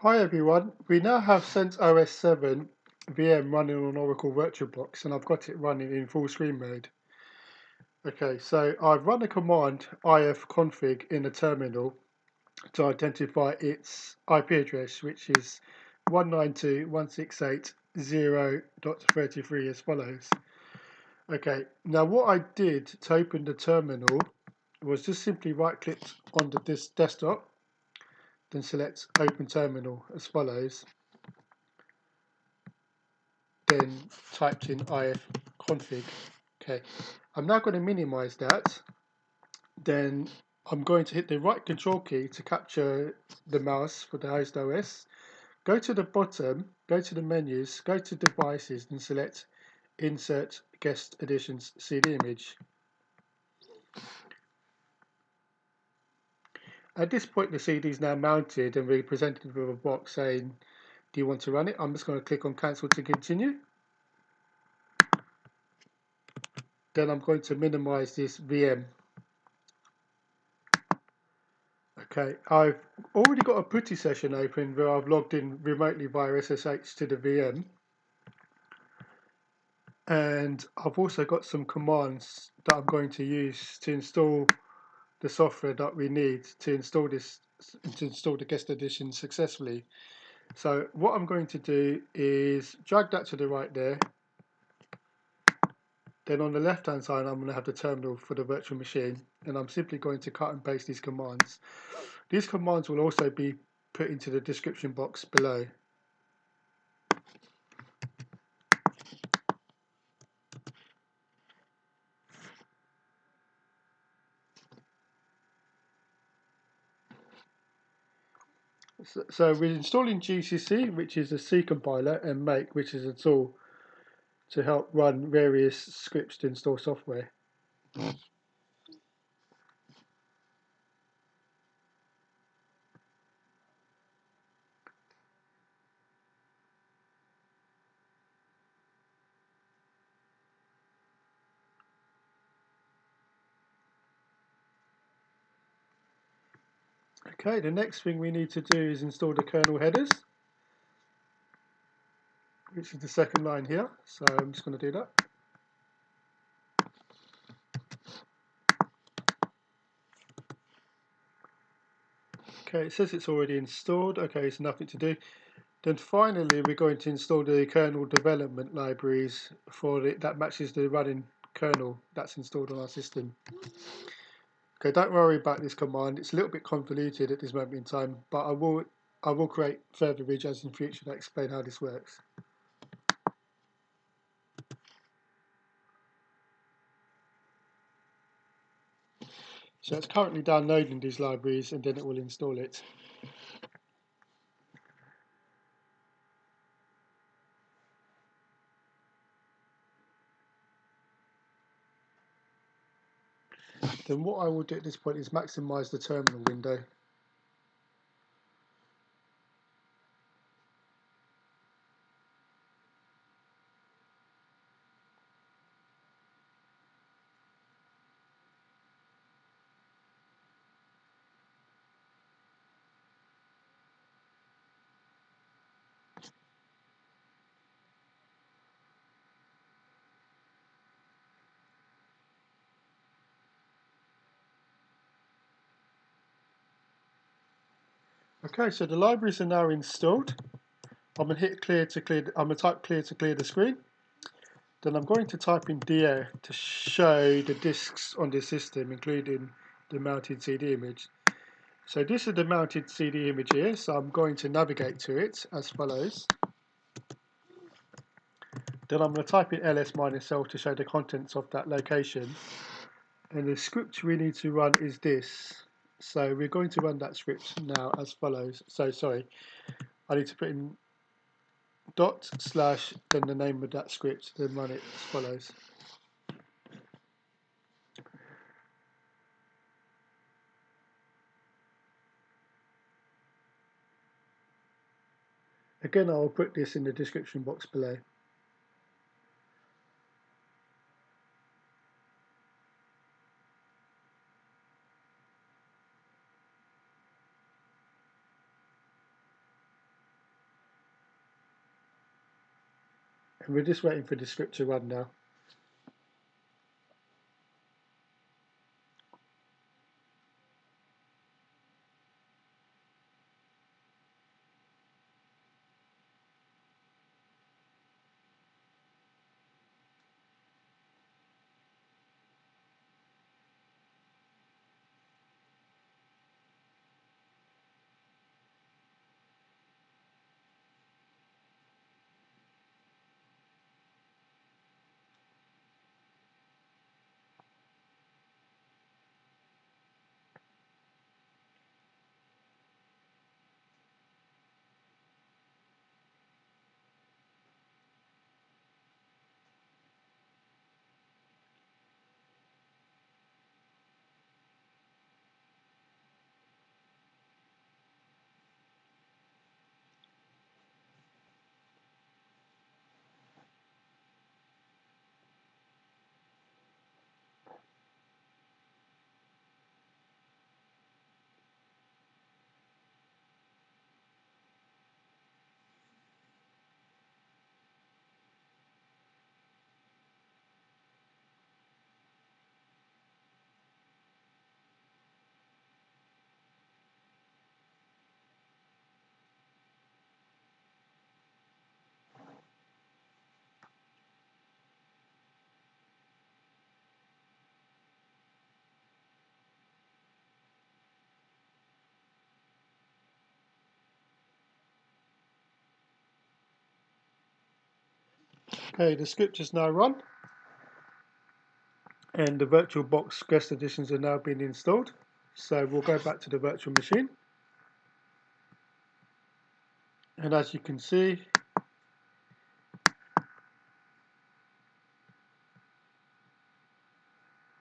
Hi everyone, we now have CentOS7 VM running on Oracle VirtualBox and I've got it running in full screen mode. Okay, so I've run the command ifconfig in the terminal to identify its IP address, which is 192.168.0.33 as follows. Okay, now what I did to open the terminal was just simply right click on this desktop, then select open terminal as follows. Then typed in ifconfig. Okay, I'm now going to minimize that. Then I'm going to hit the right control key to capture the mouse for the host OS. Go to the bottom, go to the menus, go to devices and select insert guest additions CD image. At this point the CD is now mounted and we're presented with a box saying, do you want to run it? I'm just going to click on cancel to continue. Then I'm going to minimize this VM. Okay, I've already got a putty session open where I've logged in remotely via SSH to the VM. And I've also got some commands that I'm going to use to install the software that we need to install the guest edition successfully. So what I'm going to do is drag that to the right there. Then on the left hand side I'm going to have the terminal for the virtual machine, and I'm simply going to cut and paste these commands. These commands will also be put into the description box below. So we're installing GCC, which is a C compiler, and Make, which is a tool to help run various scripts to install software. Okay, the next thing we need to do is install the kernel headers, which is the second line here. So I'm just going to do that. Okay, it says it's already installed. Okay, it's nothing to do. Then finally, we're going to install the kernel development libraries for that matches the running kernel that's installed on our system. Okay, don't worry about this command. It's a little bit convoluted at this moment in time, but I will create further videos in future that explain how this works. So it's currently downloading these libraries and then it will install it. Then what I will do at this point is maximize the terminal window. Okay, so the libraries are now installed. I'm gonna hit clear to clear. I'm gonna type clear to clear the screen. Then I'm going to type in dir to show the disks on the system, including the mounted CD image. So this is the mounted CD image here. So I'm going to navigate to it as follows. Then I'm going to type in ls-l to show the contents of that location. And the script we need to run is this. So we're going to run that script now as follows. So sorry, I need to put in // then the name of that script, then run it as follows. Again, I'll put this in the description box below. And we're just waiting for the script to run now. Okay, the script is now run, and the VirtualBox guest editions are now being installed. So we'll go back to the virtual machine, and as you can see,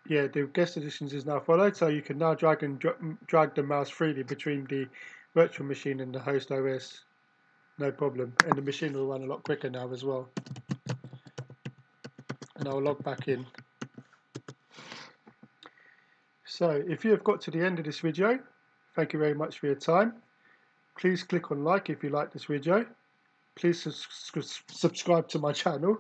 yeah, the guest editions is now followed. So you can now drag the mouse freely between the virtual machine and the host OS, no problem. And the machine will run a lot quicker now as well. And I'll log back in. So if you have got to the end of this video, thank you very much for your time. Please click on like if you like this video. Please subscribe to my channel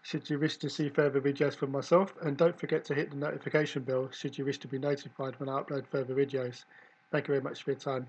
should you wish to see further videos from myself, and don't forget to hit the notification bell should you wish to be notified when I upload further videos. Thank you very much for your time.